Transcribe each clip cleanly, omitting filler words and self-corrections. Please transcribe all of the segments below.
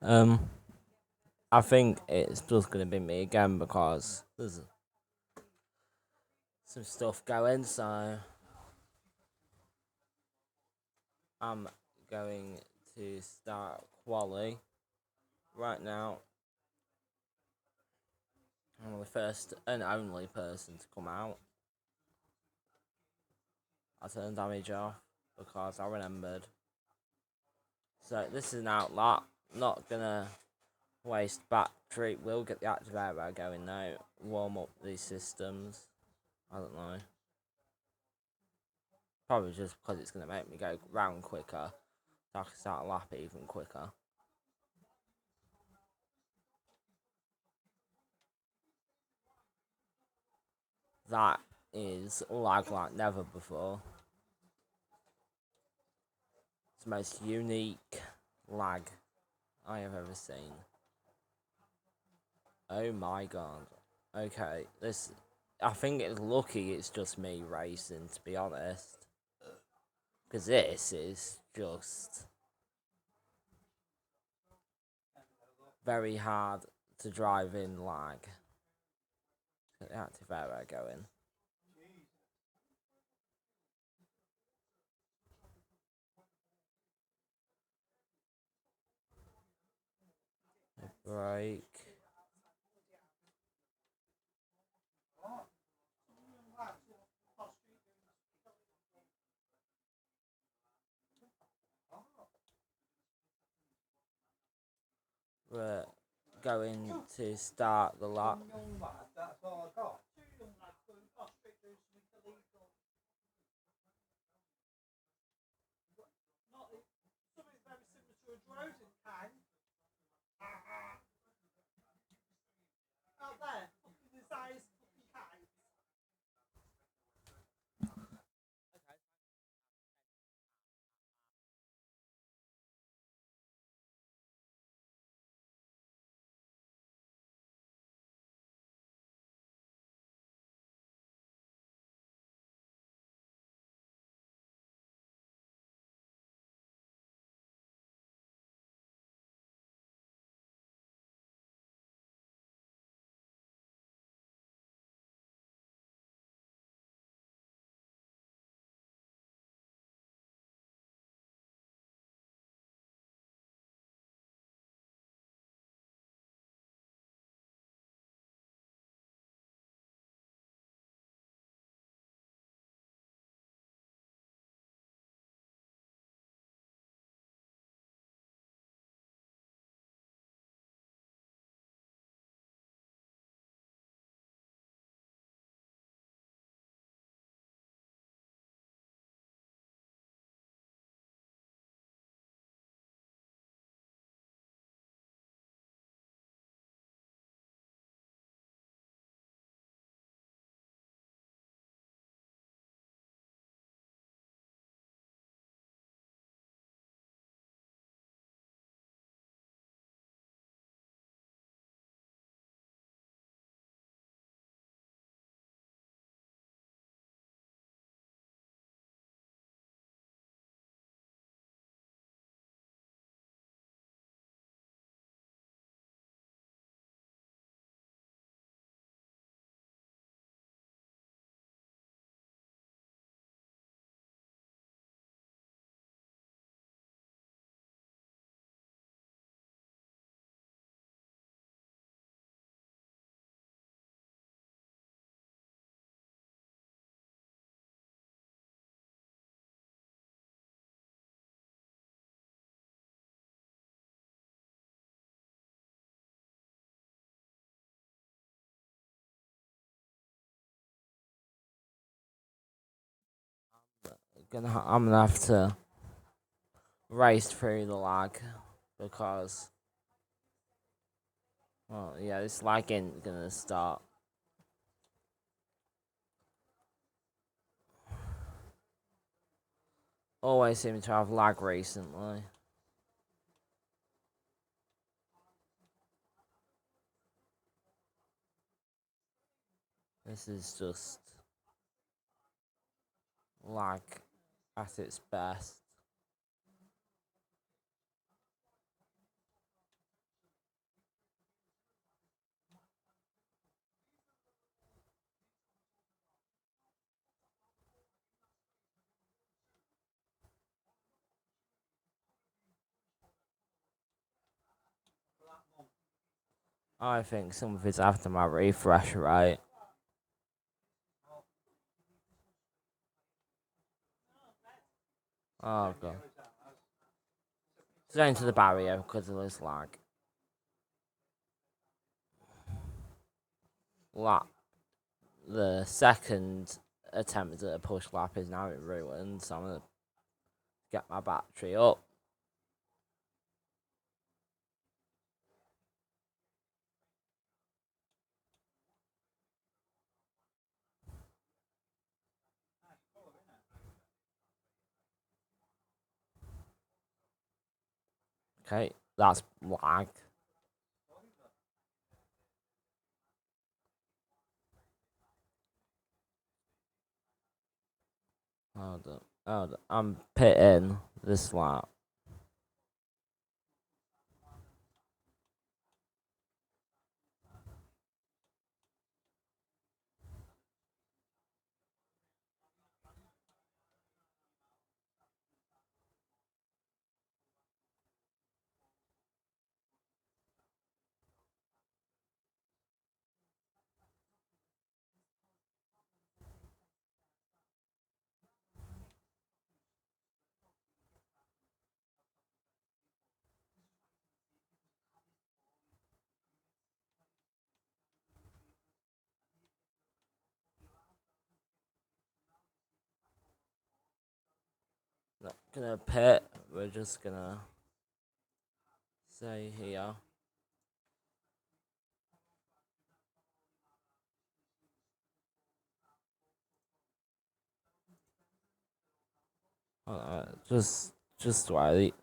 Um, I think it's just gonna be me again because there's some stuff going. So I'm going to start quali right now. I'm the first and only person to come out. I turned damage off because I remembered. So this is an outlet. Not gonna waste battery. We'll get the activator going now. Warm up these systems. I don't know. Probably just because it's gonna make me go round quicker. So I can start a lap even quicker. That is lag like never before. It's the most unique lag I have ever seen. Oh my god. Okay, this. I think it's lucky it's just me racing, to be honest. Because this is just very hard to drive in lag. Get the active arrow going. Break. We're going to start the lap. I'm gonna have to race through the lag because, well, yeah, this lag ain't gonna start. Always seem to have lag recently. This is just lag at its best. I think some of it's after my refresh rate. Oh god. It's going to the barrier because of this lag. Lap. The second attempt at a push lap is now in ruins, so I'm gonna get my battery up. Okay, that's lag. Hold on. Hold on. I'm pitting this lap. Not gonna pit. We're just gonna stay here. Just wait.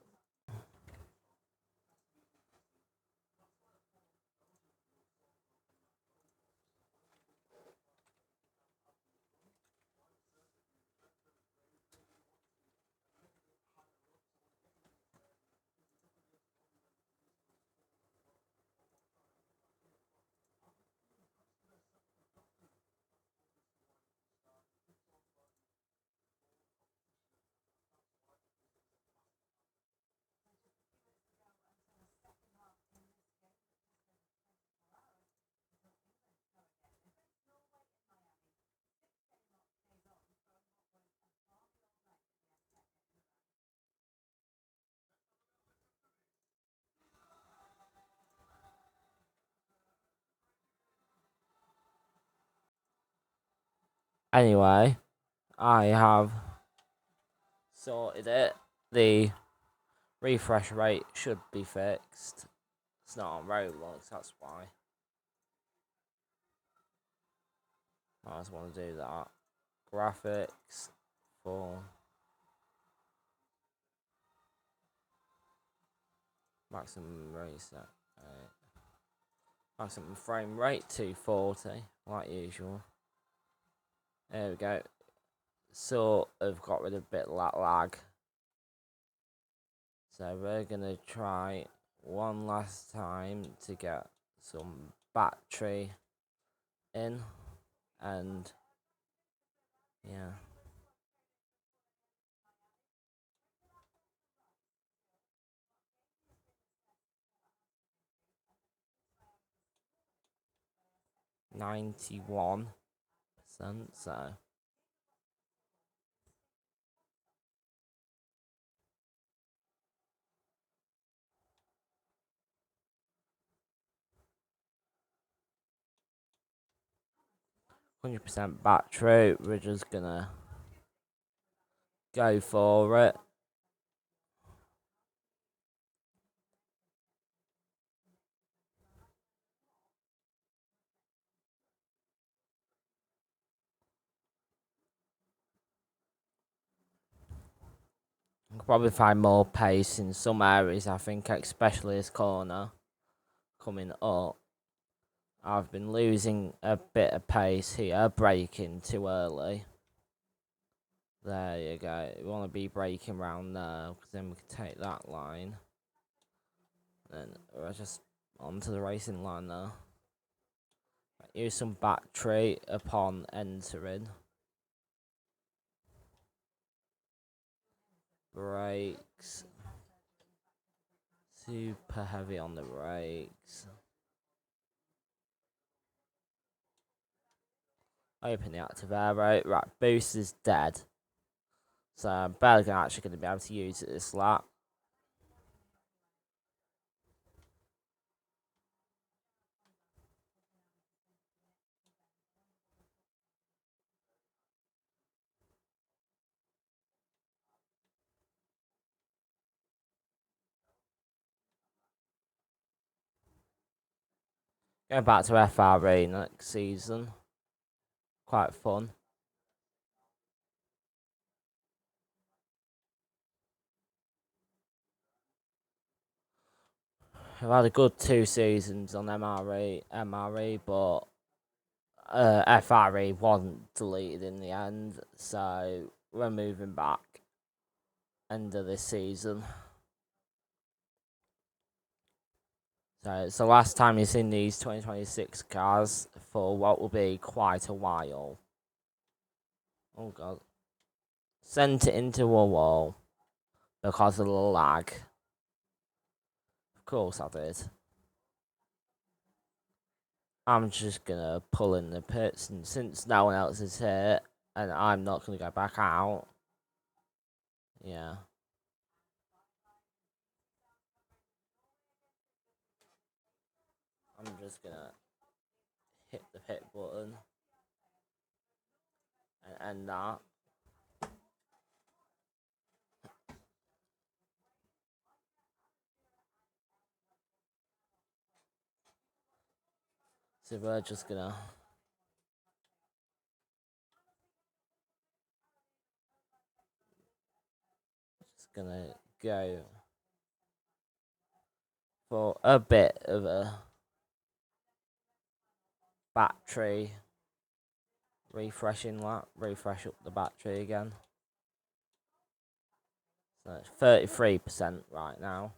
Anyway, I have sorted it. The refresh rate should be fixed. It's not on Roblox, that's why. I just want to do that. Graphics for maximum reset. Maximum frame rate 240, like usual. There we go. Sort of got rid of a bit of that lag. So we're gonna try one last time to get some battery in, and yeah. $91, so 100% battery. We're just gonna go for it. I could probably find more pace in some areas, I think, especially this corner coming up. I've been losing a bit of pace here, braking too early. There you go. We want to be braking around there, because then we can take that line. Then we're just onto the racing line now. Use some battery upon entering. Brakes. Super heavy on the brakes. Open the active aero. Right, boost is dead. So I'm barely actually going to be able to use it this lap. Going back to FRE next season. Quite fun. I've had a good 2 seasons on MRE, but FRE wasn't deleted in the end, so we're moving back end of this season. So it's the last time you've seen these 2026 cars for what will be quite a while. Oh god. Sent it into a wall because of the lag. Of course I did. I'm just gonna pull in the pits, and since no one else is here, and I'm not gonna go back out. Yeah. I'm just gonna hit the pit button and end that. So we're just gonna go for a bit of a battery refreshing lap. Refresh up the battery again. So it's 33% right now.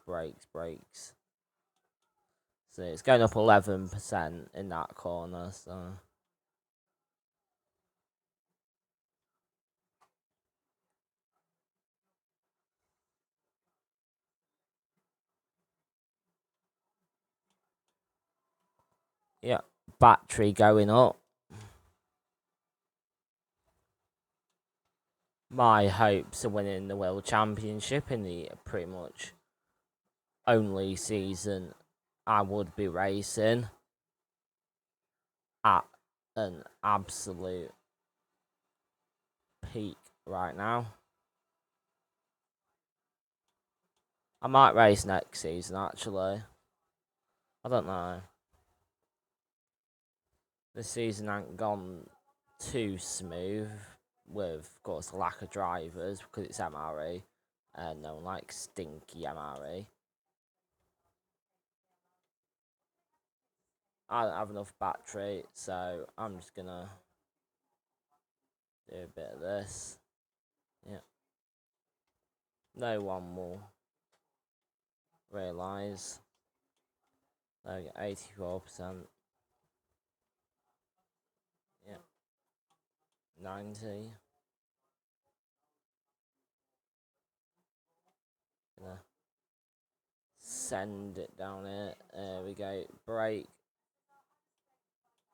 Brakes. So it's going up 11% in that corner, so. Yeah, battery going up. My hopes of winning the World Championship in the pretty much only season I would be racing at an absolute peak right now. I might race next season actually. I don't know. This season ain't gone too smooth with, of course, the lack of drivers because it's MRE and no one likes stinky MRE. I don't have enough battery, so I'm just gonna do a bit of this. Yeah. No one will realise. There we go, 84%. Yeah. 90. Gonna send it down here. There we go. Brake.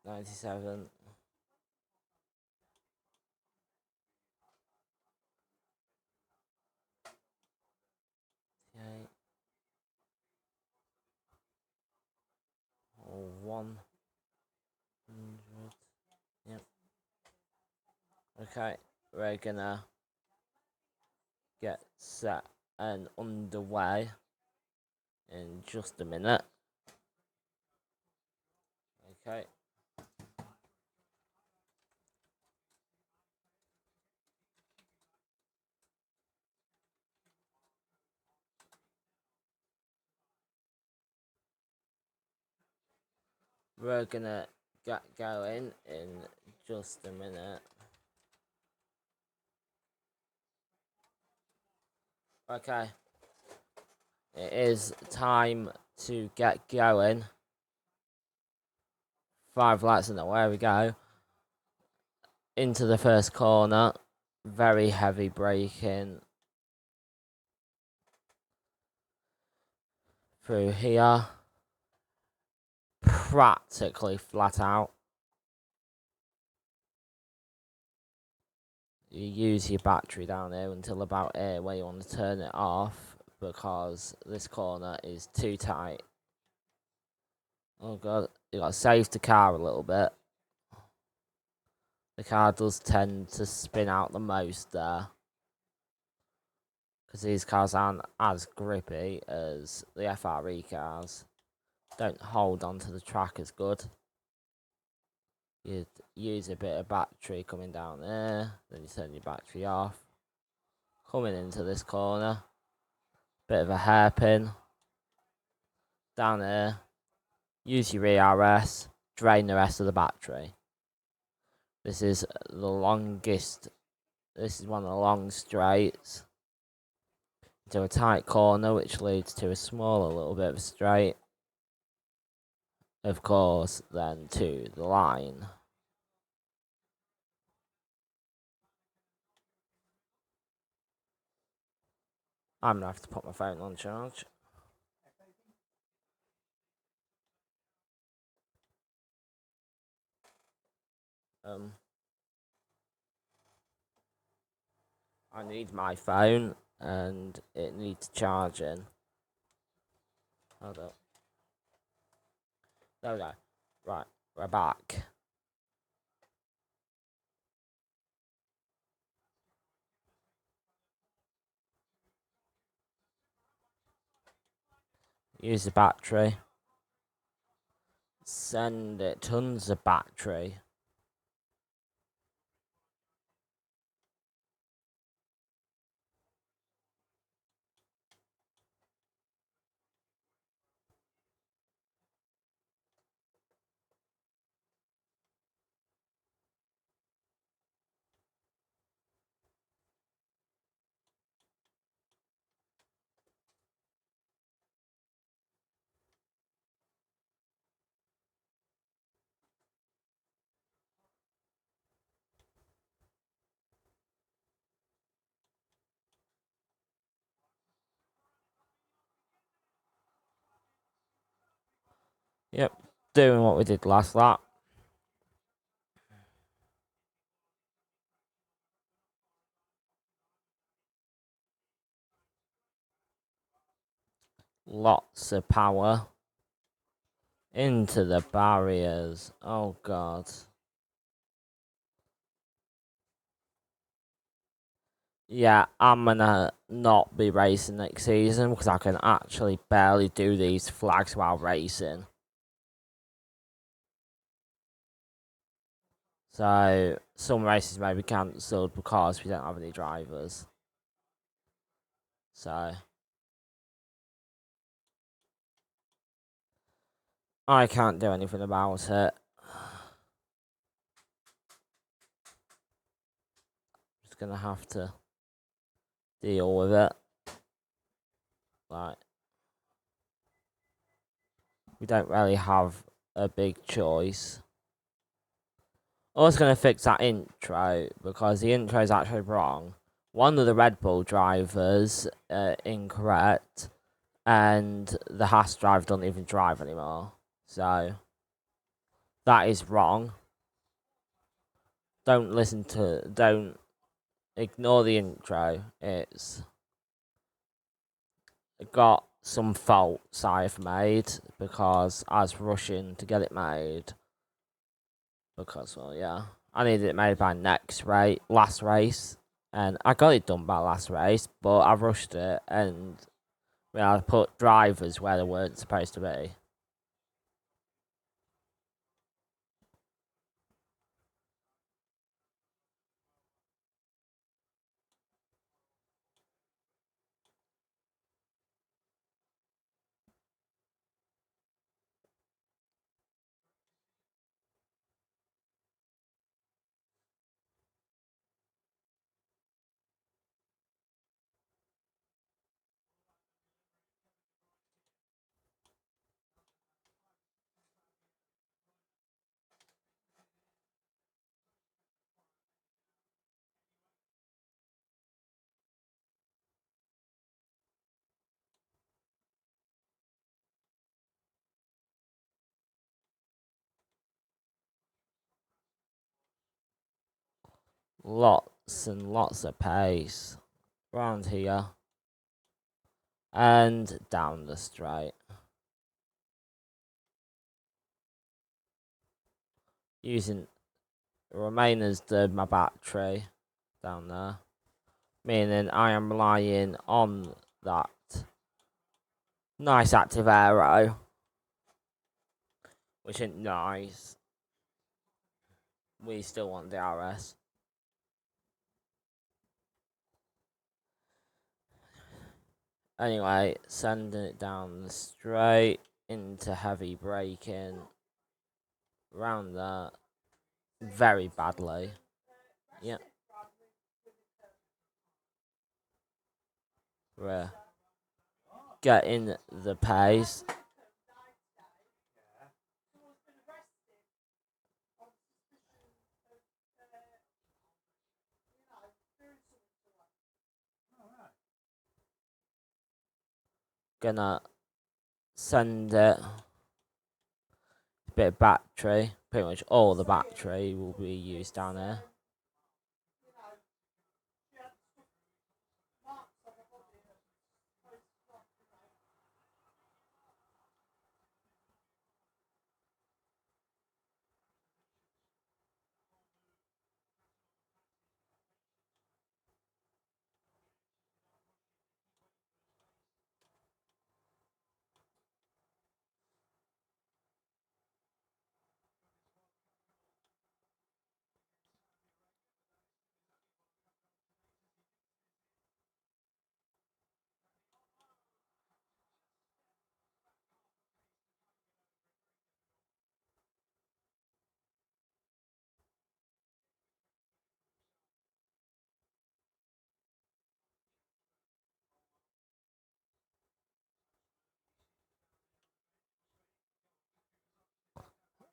97. Okay. 100. Yep. Okay, we're gonna get set and underway in just a minute. Okay. We're gonna get going in just a minute. Okay. It is time to get going. 5 laps in the way we go. Into the first corner. Very heavy braking. through here. Practically flat out. You use your battery down here until about here where you want to turn it off, because this corner is too tight. Oh god, you got to save the car a little bit. The car does tend to spin out the most there, because these cars aren't as grippy as the FRE cars. Don't hold onto the track as good. You'd use a bit of battery coming down there, then you turn your battery off. Coming into this corner, bit of a hairpin. Down here, use your ERS, drain the rest of the battery. This is the longest, this is one of the long straights into a tight corner, which leads to a smaller little bit of a straight. Of course, then to the line. I'm gonna have to put my phone on charge. I need my phone and it needs charging. Hold up. There we go. Right, we're back. Use the battery. Send it tons of battery. Yep, doing what we did last lap. Lots of power into the barriers. Oh god. Yeah, I'm gonna not be racing next season because I can actually barely do these flags while racing. So some races may be cancelled because we don't have any drivers. So I can't do anything about it. Just gonna have to deal with it. Like, we don't really have a big choice. I was going to fix that intro because the intro is actually wrong. One of the Red Bull drivers incorrect, and the Haas driver doesn't even drive anymore. So that is wrong. Don't ignore the intro. It's got some faults I've made because I was rushing to get it made. Because, well, yeah, I needed it made by last race, and I got it done by last race, but I rushed it, and I put drivers where they weren't supposed to be. lots and lots of pace around here and down the straight. Using remainers to my battery down there, meaning I am relying on that nice active aero, which isn't nice. We still want the RS. Anyway, sending it down the straight into heavy braking. Around that. Very badly. Yep. We're getting the pace. Gonna send it. A bit of battery. Pretty much all the battery will be used down here.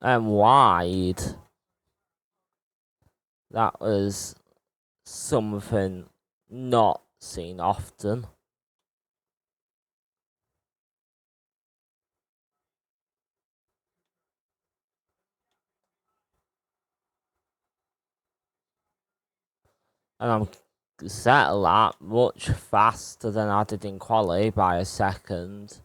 And wide. That was something not seen often. And I'm settled that much faster than I did in quali by a second.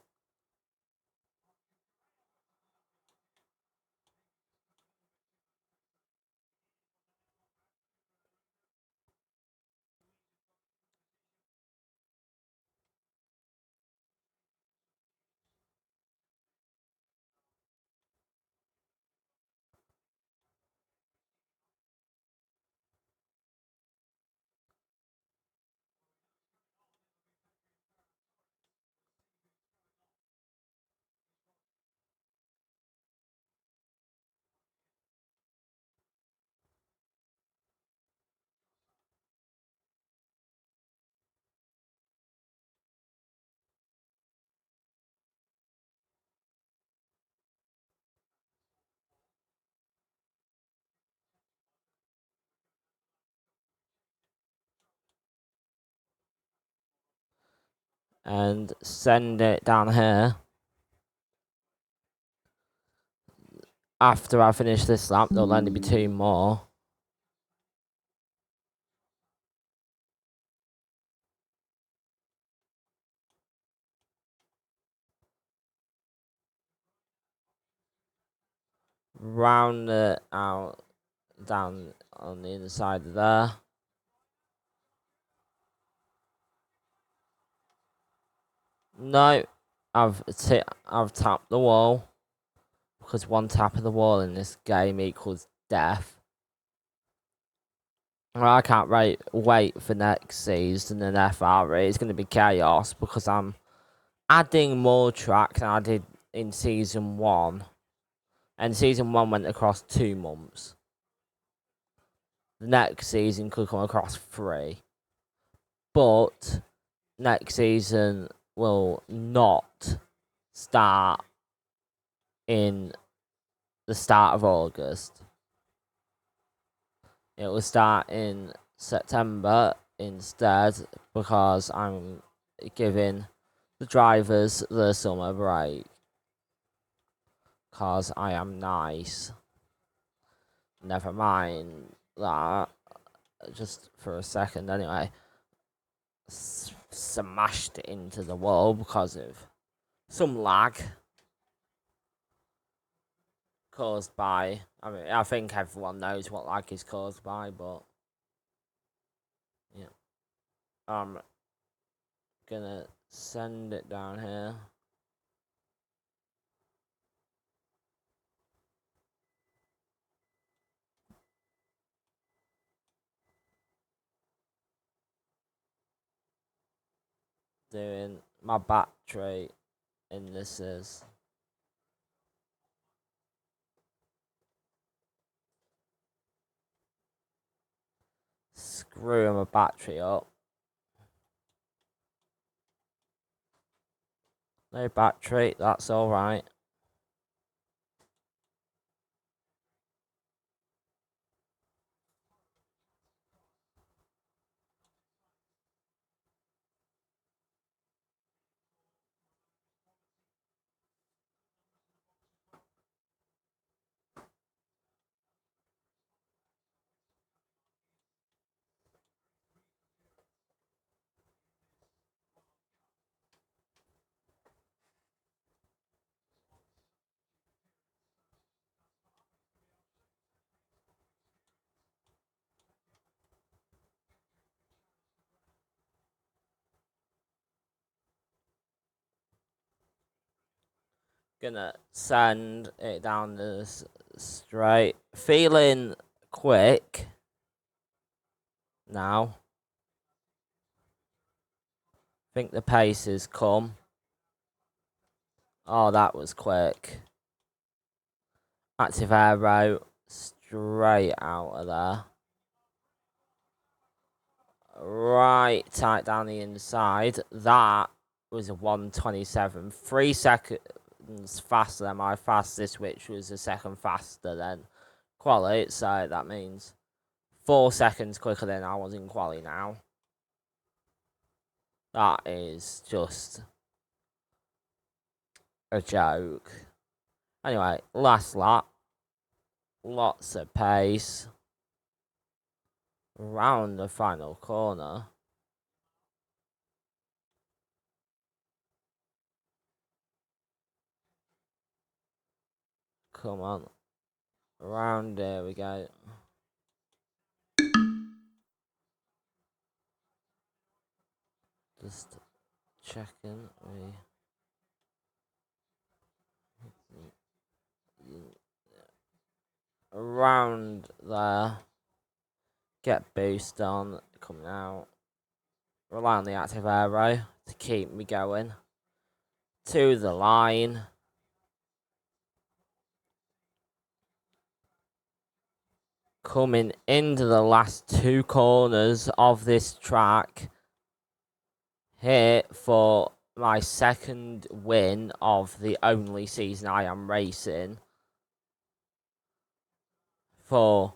And send it down here. After I finish this lap, there'll only be 2 more. Round it out down on the inside of there. No, I've tapped the wall, because one tap of the wall in this game equals death. Well, I can't wait for next season in FRE. It's going to be chaos because I'm adding more track than I did in season 1. And season 1 went across 2 months. The next season could come across 3. But next season will not start in the start of August. It will start in September instead, because I'm giving the drivers the summer break. Because I am nice. Never mind that. just for a second anyway, smashed into the wall because of some lag caused by, I mean, I think everyone knows what lag is caused by, but yeah. I'm gonna send it down here. Doing my battery in this is screwing my battery up. No battery, that's alright. Gonna send it down this straight. Feeling quick now. Think the pace has come. Oh, that was quick. Active aero straight out of there. Right tight down the inside. That was a 1:27. 3 seconds faster than my fastest, which was a second faster than quali. So that means 4 seconds quicker than I was in quali now. That is just a joke. Anyway, last lap. Lots of pace. Round the final corner. Come on. Around there we go. Just checking. Around there. Get boost on. Coming out. Rely on the active aero to keep me going. To the line. Coming into the last 2 corners of this track. Here for my second win of the only season I am racing for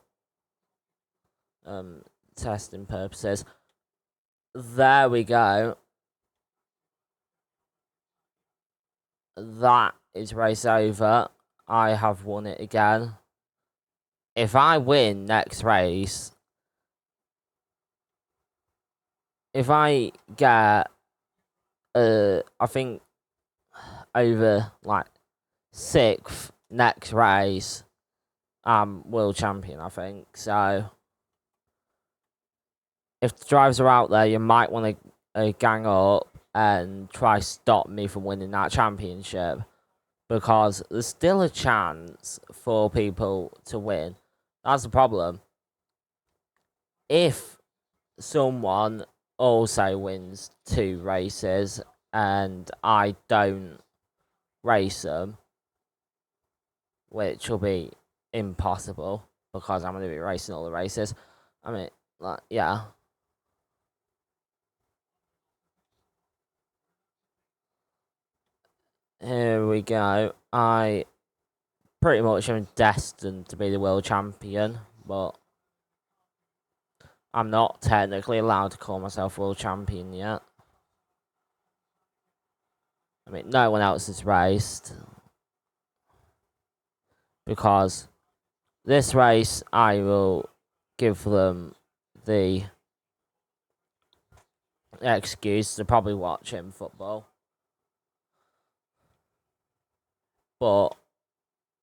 testing purposes. There we go. That is race over. I have won it again. If I win next race, if I get I think over like 6th next race, I'm world champion, I think. So if the drivers are out there, you might want to gang up and try stop me from winning that championship, because there's still a chance for people to win. That's the problem. If someone also wins 2 races and I don't race them, which will be impossible because I'm going to be racing all the races. I mean, like, yeah. Here we go. I pretty much am destined to be the world champion, but I'm not technically allowed to call myself world champion yet. I mean, no one else has raced, because this race I will give them the excuse to probably watching football. But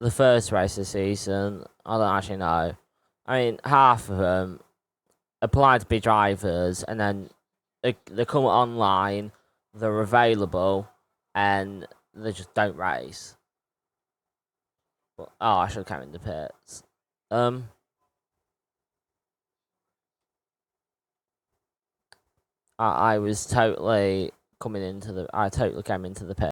the first race of the season, I don't actually know. I mean, half of them apply to be drivers, and then they come online, they're available, and they just don't race. But, I should have come in the pits. I was totally I totally came into the pit.